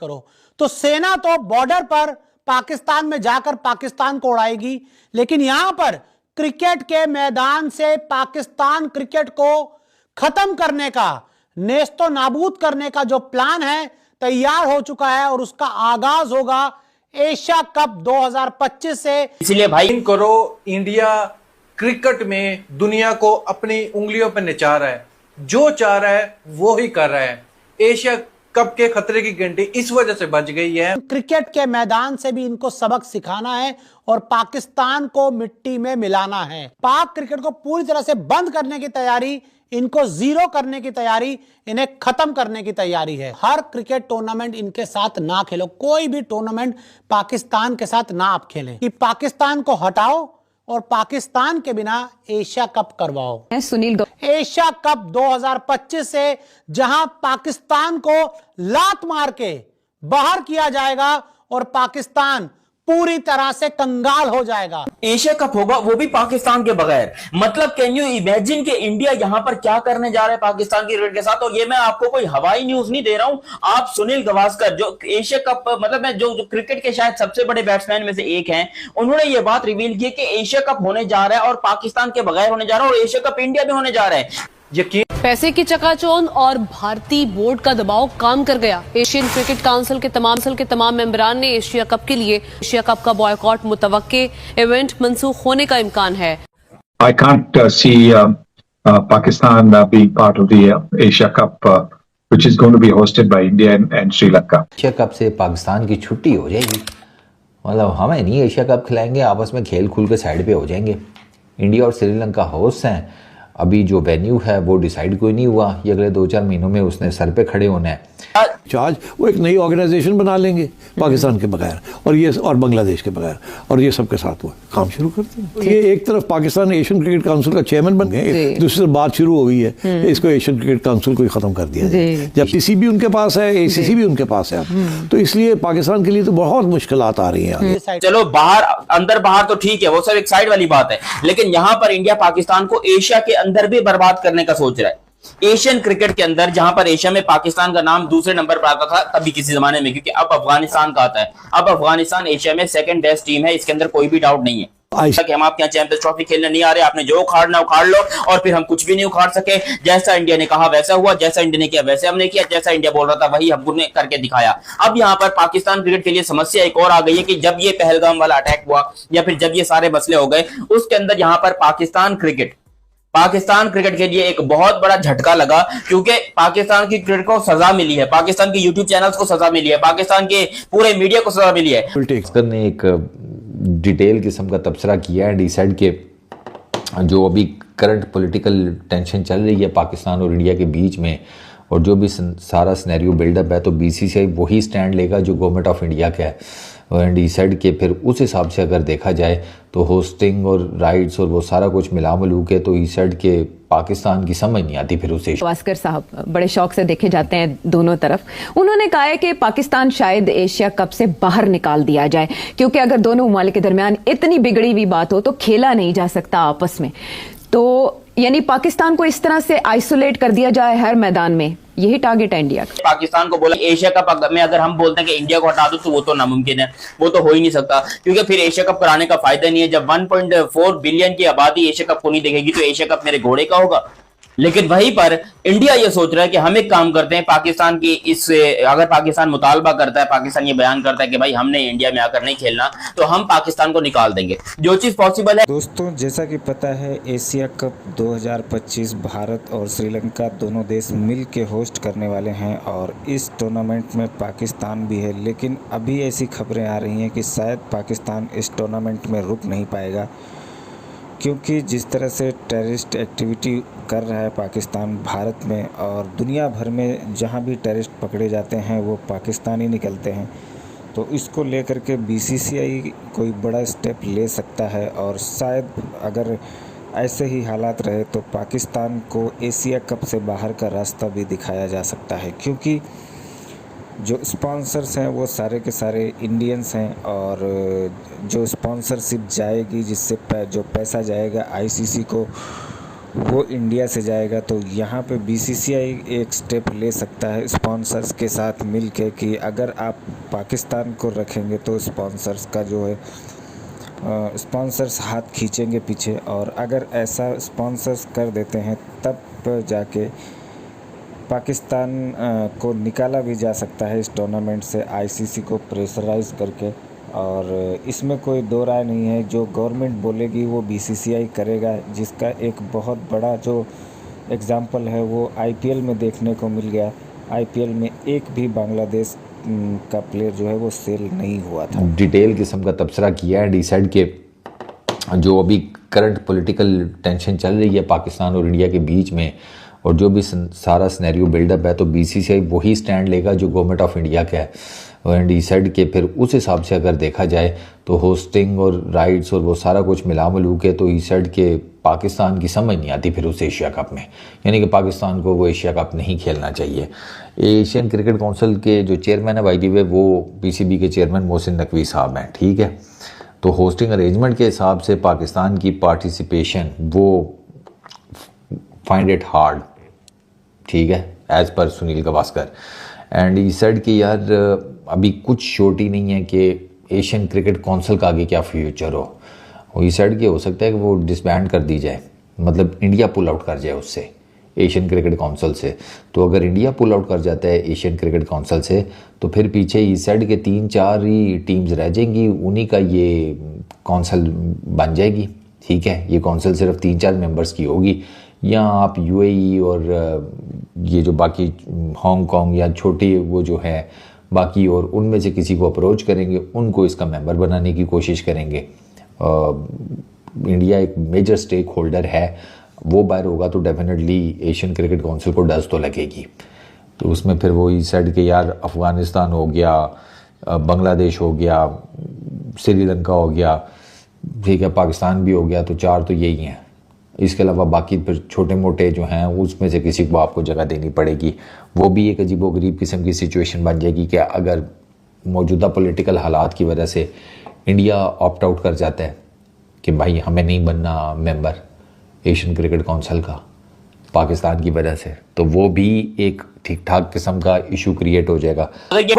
करो। तो सेना तो बॉर्डर पर पाकिस्तान में जाकर पाकिस्तान को उड़ाएगी, लेकिन यहां पर क्रिकेट के मैदान से पाकिस्तान क्रिकेट को खत्म करने का, नेस्तो नाबूद करने का जो प्लान है तैयार हो चुका है और उसका आगाज होगा एशिया कप 2025 से। इसलिए भाई करो, इंडिया क्रिकेट में दुनिया को अपनी उंगलियों पर नचा रहा है, जो चाह रहा है वो ही कर रहा है। एशिया कप के खतरे की घंटी इस वजह से बज गई है। क्रिकेट के मैदान से भी इनको सबक सिखाना है और पाकिस्तान को मिट्टी में मिलाना है। पाक क्रिकेट को पूरी तरह से बंद करने की तैयारी, इनको जीरो करने की तैयारी, इन्हें खत्म करने की तैयारी है। हर क्रिकेट टूर्नामेंट इनके साथ ना खेलो, कोई भी टूर्नामेंट पाकिस्तान के साथ ना आप खेलें, कि पाकिस्तान को हटाओ और पाकिस्तान के बिना एशिया कप करवाओ। सुनील, एशिया कप 2025 से जहां पाकिस्तान को लात मार के बाहर किया जाएगा और पाकिस्तान पूरी तरह से कंगाल हो जाएगा। एशिया कप होगा वो भी पाकिस्तान के बगैर। मतलब कैन यू इमेजिन कि इंडिया यहां पर क्या करने जा रहा है पाकिस्तान की क्रिकेट के साथ। और ये मैं आपको कोई हवाई न्यूज नहीं दे रहा हूं, आप सुनील गावस्कर जो एशिया कप मतलब मैं जो क्रिकेट के शायद सबसे बड़े बैट्समैन में से एक हैं, उन्होंने ये बात रिवील की कि एशिया कप होने जा रहा है और पाकिस्तान के बगैर होने जा रहा है, और एशिया कप इंडिया में होने जा रहा है। यकीन पैसे की चकाचौंध और भारतीय बोर्ड का दबाव काम कर गया। एशियन क्रिकेट काउंसिल के तमाम मेंबरान ने एशिया कप के लिए एशिया कप का बॉयकॉट मुतवक्के, इवेंट मंसूख होने का इम्कान है। I can't see Pakistan being part of the Asia Cup, which is going to be hosted by India and Sri Lanka. Asia cup से पाकिस्तान की छुट्टी हो जाएगी, मतलब हमें नहीं एशिया कप खिलाएंगे, आपस में खेल खुल के साइड पे हो जाएंगे। इंडिया और श्रीलंका होस्ट हैं, अभी जो वेन्यू है वो डिसाइड कोई नहीं हुआ, ये अगले 2-4 महीनों में उसने सर पे खड़े होना है। चार्ज वो एक नई ऑर्गेनाइजेशन बना लेंगे पाकिस्तान के बगैर और बांग्लादेश के बगैर, और ये सबके साथ वो काम शुरू करते हैं। ये एक तरफ पाकिस्तान एशियन क्रिकेट काउंसिल का चेयरमैन बन गए, दूसरी तरफ बात शुरू हो गई है इसको एशियन क्रिकेट काउंसिल को ही खत्म कर दिया जाए। जब पीसीबी भी उनके पास है, एसीसी भी उनके पास है, तो इसलिए पाकिस्तान के लिए तो बहुत मुश्किलात आ रही है। चलो बाहर अंदर बाहर तो ठीक है, वो सब एक साइड वाली बात है, लेकिन यहाँ पर इंडिया पाकिस्तान को एशिया के अंदर भी बर्बाद करने का सोच रहा है। एशियन क्रिकेट के अंदर, जहां पर एशिया में पाकिस्तान का नाम दूसरे नंबर पर आता था कभी किसी जमाने में, क्योंकि अब अफगानिस्तान का आता है। अब अफगानिस्तान एशिया में सेकंड बेस्ट टीम है, इसके अंदर कोई भी डाउट नहीं है। कि हम आपके यहाँ चैंपियंस ट्रॉफी खेलने नहीं आ रहे, आपने जो उखाड़ना उखाड़ लो, और फिर हम कुछ भी नहीं उखाड़ सके। जैसा इंडिया ने कहा वैसा हुआ, जैसा इंडिया ने किया वैसे हमने किया, जैसा इंडिया बोल रहा था वही हमने करके दिखाया। अब यहाँ पर पाकिस्तान क्रिकेट के लिए समस्या एक और आ गई है कि जब ये पहलगाम वाला अटैक हुआ या फिर जब ये सारे मसले हो गए, उसके अंदर यहाँ पर पाकिस्तान क्रिकेट के लिए एक बहुत बड़ा झटका लगा, क्योंकि पाकिस्तान की क्रिकेट को सजा मिली है, पाकिस्तान के यूट्यूब चैनल्स को सजा मिली है, पाकिस्तान के पूरे मीडिया को सजा मिली है। गावस्कर ने एक डिटेल किस्म का तबसरा किया है डिसाइड के जो अभी करंट पॉलिटिकल टेंशन चल रही है पाकिस्तान और इंडिया के बीच में, और जो भी सारा सिनेरियो बिल्डअप है, तो बीसीसीआई वही स्टैंड लेगा जो गवर्नमेंट ऑफ इंडिया का है। एंड ईसेड के फिर उस हिसाब से अगर देखा जाए तो होस्टिंग और राइट्स और वो सारा कुछ मिला मिलू के, तो ईसेड के पाकिस्तान की समझ नहीं आती फिर उसे। गावस्कर साहब बड़े शौक से देखे जाते हैं दोनों तरफ। उन्होंने कहा है कि पाकिस्तान शायद एशिया कप से बाहर निकाल दिया जाए, क्योंकि अगर दोनों ममालिक के दरमियान इतनी बिगड़ी हुई बात हो तो खेला नहीं जा सकता आपस में। तो यानी पाकिस्तान को इस तरह से आइसोलेट कर दिया जाए हर मैदान में, यही टारगेट है इंडिया का। पाकिस्तान को बोला एशिया कप में अगर हम बोलते हैं कि इंडिया को हटा दो, तो वो तो नामुमकिन है, वो तो हो ही नहीं सकता, क्योंकि फिर एशिया कप कराने का फायदा नहीं है। जब 1.4 बिलियन की आबादी एशिया कप को नहीं देखेगी तो एशिया कप मेरे घोड़े का होगा। लेकिन वहीं पर इंडिया ये सोच रहा है कि हम एक काम करते हैं, पाकिस्तान की अगर पाकिस्तान मुतालबा करता है, पाकिस्तान ये बयान करता है कि भाई हमने इंडिया में आकर नहीं खेलना, तो हम पाकिस्तान को निकाल देंगे, जो चीज पॉसिबल है। दोस्तों, जैसा कि पता है एशिया कप 2025 भारत और श्रीलंका दोनों देश मिल के होस्ट करने वाले हैं, और इस टूर्नामेंट में पाकिस्तान भी है। लेकिन अभी ऐसी खबरें आ रही हैं कि शायद पाकिस्तान इस टूर्नामेंट में रुक नहीं पाएगा, क्योंकि जिस तरह से टेररिस्ट एक्टिविटी कर रहा है पाकिस्तान भारत में, और दुनिया भर में जहां भी टेररिस्ट पकड़े जाते हैं वो पाकिस्तानी निकलते हैं, तो इसको लेकर के बीसीसीआई कोई बड़ा स्टेप ले सकता है। और शायद अगर ऐसे ही हालात रहे तो पाकिस्तान को एशिया कप से बाहर का रास्ता भी दिखाया जा सकता है, क्योंकि जो स्पॉन्सर्स हैं वो सारे के सारे इंडियंस हैं, और जो स्पॉन्सरशिप जाएगी, जिससे जो पैसा जाएगा आईसीसी को, वो इंडिया से जाएगा, तो यहाँ पे बीसीसीआई एक स्टेप ले सकता है स्पॉन्सर्स के साथ मिल के कि अगर आप पाकिस्तान को रखेंगे तो स्पॉन्सर्स का जो है स्पॉन्सर्स हाथ खींचेंगे पीछे, और अगर ऐसा स्पॉन्सर्स कर देते हैं तब जाके पाकिस्तान को निकाला भी जा सकता है इस टूर्नामेंट से आईसीसी को प्रेशराइज करके। और इसमें कोई दो राय नहीं है, जो गवर्नमेंट बोलेगी वो बीसीसीआई करेगा, जिसका एक बहुत बड़ा जो एग्जाम्पल है वो आईपीएल में देखने को मिल गया। आईपीएल में एक भी बांग्लादेश का प्लेयर जो है वो सेल नहीं हुआ था। डिटेल किस्म का तबसरा किया है डिसाइड के जो अभी करंट पॉलिटिकल टेंशन चल रही है पाकिस्तान और इंडिया के बीच में, और जो भी सारा सिनेरियो बिल्डअप है, तो बीसीसीआई वही स्टैंड लेगा जो गवर्नमेंट ऑफ इंडिया का है। और डिसाइड के फिर उस हिसाब से अगर देखा जाए तो होस्टिंग और राइट्स और वो सारा कुछ मिला मिलू के तो ईसाइड के पाकिस्तान की समझ नहीं आती फिर उस एशिया कप में, यानी कि पाकिस्तान को वो एशिया कप नहीं खेलना चाहिए। एशियन क्रिकेट काउंसिल के जो चेयरमैन है भाई वे वो पीसीबी के चेयरमैन मोहसिन नकवी साहब हैं, ठीक है। तो होस्टिंग अरेंजमेंट के हिसाब से पाकिस्तान की पार्टिसिपेशन वो फाइंड इट हार्ड, ठीक है, as per Sunil Gavaskar. And he said कि यार अभी कुछ श्योरिटी नहीं है कि एशियन क्रिकेट काउंसिल का आगे क्या फ्यूचर हो। ई सेड कि हो सकता है कि वो डिसबैंड कर दी जाए, मतलब इंडिया पुल आउट कर जाए उससे, एशियन क्रिकेट काउंसिल से। तो अगर इंडिया पुल आउट कर जाता है एशियन क्रिकेट काउंसिल से तो फिर पीछे ई सेड के 3-4 ही टीम्स रह जाएंगी, उन्हीं का ये काउंसिल बन जाएगी, ठीक है। ये काउंसिल सिर्फ 3-4 मेंबर्स की होगी, या आप यूएई और ये जो बाकी हांगकांग या छोटी वो जो है बाकी, और उनमें से किसी को अप्रोच करेंगे, उनको इसका मेंबर बनाने की कोशिश करेंगे। इंडिया एक मेजर स्टेक होल्डर है, वो बाहर होगा तो डेफिनेटली एशियन क्रिकेट काउंसिल को डज तो लगेगी। तो उसमें फिर वो ई साइड के यार अफ़गानिस्तान हो गया, बांग्लादेश हो गया, श्रीलंका हो गया, ठीक है, पाकिस्तान भी हो गया, तो 4 तो यही हैं। इसके अलावा बाकी फिर छोटे मोटे जो हैं उसमें से किसी को आपको जगह देनी पड़ेगी। वो भी एक अजीबोगरीब किस्म की सिचुएशन बन जाएगी कि अगर मौजूदा पॉलिटिकल हालात की वजह से इंडिया ऑप्ट आउट कर जाता है कि भाई हमें नहीं बनना मेंबर एशियन क्रिकेट काउंसिल का पाकिस्तान की वजह से, तो वो भी एक ठीक ठाक किस्म का इशू क्रिएट हो जाएगा,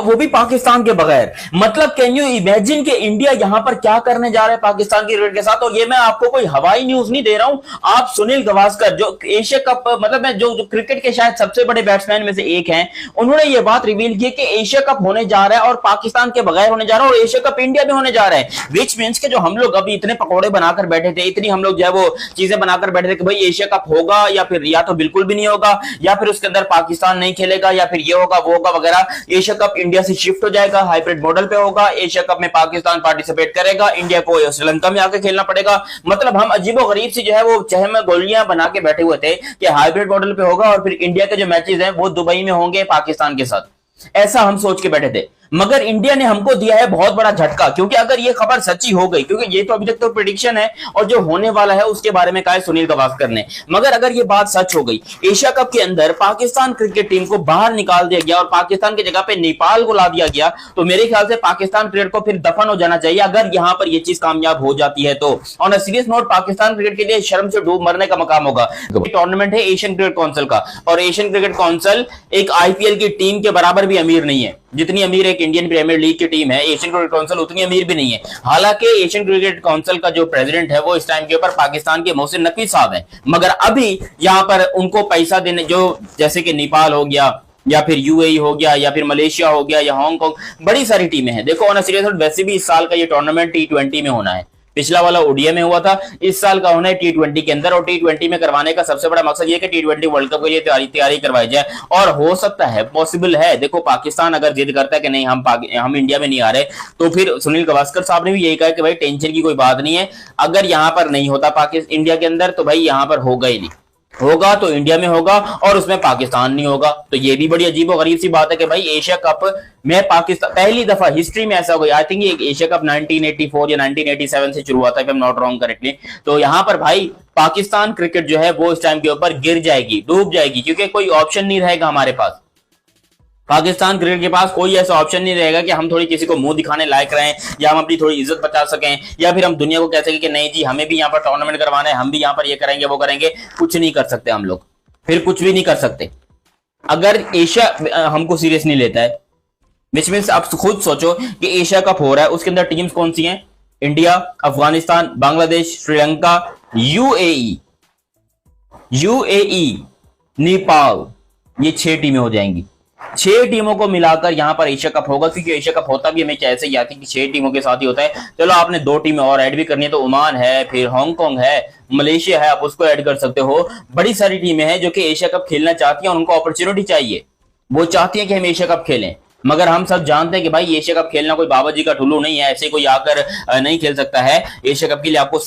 वो भी पाकिस्तान के बगैर। मतलब कैन यू इमेजिन कि इंडिया यहां पर क्या करने जा रहा है पाकिस्तान की क्रिकेट के साथ। और ये मैं आपको कोई हवाई न्यूज नहीं दे रहा हूं, आप सुनील गावस्कर जो एशिया कप मतलब मैं जो क्रिकेट के शायद सबसे बड़े बैट्समैन में से एक हैं, उन्होंने ये बात रिवील की कि एशिया कप होने जा रहा है और पाकिस्तान के बगैर होने जा रहा है, और एशिया कप इंडिया में होने जा रहा है। विच मीन्स के जो हम लोग अभी इतने पकौड़े बनाकर बैठे थे, इतनी हम लोग जो है वो चीजें बनाकर बैठे थे कि भाई एशिया कप होगा या फिर या तो बिल्कुल भी नहीं होगा, या फिर उसके अंदर पाकिस्तान नहीं खेलेगा, या फिर ये होगा वो होगा वगैरह। एशिया कप इंडिया से शिफ्ट हो जाएगा, हाइब्रिड मॉडल पे होगा। एशिया कप में पाकिस्तान पार्टिसिपेट करेगा, इंडिया को श्रीलंका में आके खेलना पड़ेगा। मतलब हम अजीबो गरीब सी जो है वो चह में गोलियां बना के बैठे हुए थे कि हाइब्रिड मॉडल पे होगा और फिर इंडिया के जो मैचेस हैं वो दुबई में होंगे पाकिस्तान के साथ, ऐसा हम सोच के बैठे थे। मगर इंडिया ने हमको दिया है बहुत बड़ा झटका, क्योंकि अगर ये खबर सच्ची हो गई, क्योंकि ये तो अभी तक तो प्रेडिक्शन है और जो होने वाला है उसके बारे में कहा है सुनील गावस्कर ने, मगर अगर ये बात सच हो गई, एशिया कप के अंदर पाकिस्तान क्रिकेट टीम को बाहर निकाल दिया गया और पाकिस्तान की जगह पे नेपाल को ला दिया गया, तो मेरे ख्याल से पाकिस्तान क्रिकेट को फिर दफन हो जाना चाहिए अगर यहां पर यह चीज कामयाब हो जाती है। तो on a serious note, Pakistan cricket के लिए शर्म से डूब मरने का मकाम होगा। टूर्नामेंट है एशियन क्रिकेट काउंसिल का, और एशियन क्रिकेट काउंसिल एक आईपीएल की टीम के बराबर भी अमीर नहीं है। जितनी अमीर एक इंडियन प्रीमियर लीग की टीम है, एशियन क्रिकेट काउंसिल उतनी अमीर भी नहीं है। हालांकि एशियन क्रिकेट काउंसिल का जो प्रेसिडेंट है वो इस टाइम के ऊपर पाकिस्तान के मोहसिन नकवी साहब हैं, मगर अभी यहां पर उनको पैसा देने, जो जैसे कि नेपाल हो गया या फिर यूएई हो गया या फिर मलेशिया हो गया या हांगकांग, बड़ी सारी टीमें हैं। देखो ऑन अ सीरियस नोट, वैसे भी इस साल का ये टूर्नामेंट टी20 में होना है, पिछला वाला ओडीआई में हुआ था, इस साल का होना है टी20 के अंदर। और टी20 में करवाने का सबसे बड़ा मकसद ये कि टी20 वर्ल्ड कप के लिए तैयारी करवाई जाए। और हो सकता है, पॉसिबल है, देखो पाकिस्तान अगर जिद करता है कि नहीं हम इंडिया में नहीं आ रहे, तो फिर सुनील गावस्कर साहब ने भी यही कहा कि भाई टेंशन की कोई बात नहीं है, अगर यहां पर नहीं होता पाकिस्तान इंडिया के अंदर तो भाई यहां पर होगा ही नहीं, होगा तो इंडिया में होगा और उसमें पाकिस्तान नहीं होगा। तो ये भी बड़ी अजीब और गरीब सी बात है कि भाई एशिया कप में पाकिस्तान पहली दफा हिस्ट्री में ऐसा हो गया। आई थिंक ये एशिया कप 1984 या 1987 से शुरू हुआ था, if I am not wrong correctly. तो यहां पर भाई पाकिस्तान क्रिकेट जो है वो इस टाइम के ऊपर गिर जाएगी, डूब जाएगी, क्योंकि कोई ऑप्शन नहीं रहेगा हमारे पास। पाकिस्तान क्रिकेट के पास कोई ऐसा ऑप्शन नहीं रहेगा कि हम थोड़ी किसी को मुंह दिखाने लायक रहें या हम अपनी थोड़ी इज्जत बचा सकें या फिर हम दुनिया को कह सकें कि नहीं जी हमें भी यहाँ पर टूर्नामेंट करवाना है, हम भी यहाँ पर ये करेंगे वो करेंगे। कुछ नहीं कर सकते हम लोग, फिर कुछ भी नहीं कर सकते अगर एशिया हमको सीरियस नहीं लेता है। विच मीन्स आप खुद सोचो कि एशिया कप हो रहा है, उसके अंदर टीम्स कौन सी हैं? इंडिया, अफगानिस्तान, बांग्लादेश, श्रीलंका, यूएई, नेपाल, ये 6 टीमें हो जाएंगी। 6 टीमों को मिलाकर यहां पर एशिया कप होगा, क्योंकि एशिया कप होता भी हमें ऐसे ही आती है कि 6 टीमों के साथ ही होता है। चलो आपने 2 टीमें और ऐड भी करनी है तो ओमान है, फिर हांगकांग है, मलेशिया है, आप उसको ऐड कर सकते हो। बड़ी सारी टीमें हैं जो कि एशिया कप खेलना चाहती हैं और उनको अपॉर्चुनिटी चाहिए, वो चाहती हैं कि हम एशिया कप खेलें। मगर हम सब जानते हैं कि भाई एशिया कप खेलना कोई बाबा जी का ठुल्लू नहीं है, ऐसे कोई आकर नहीं खेल सकता है। एशिया कप के लिए आपको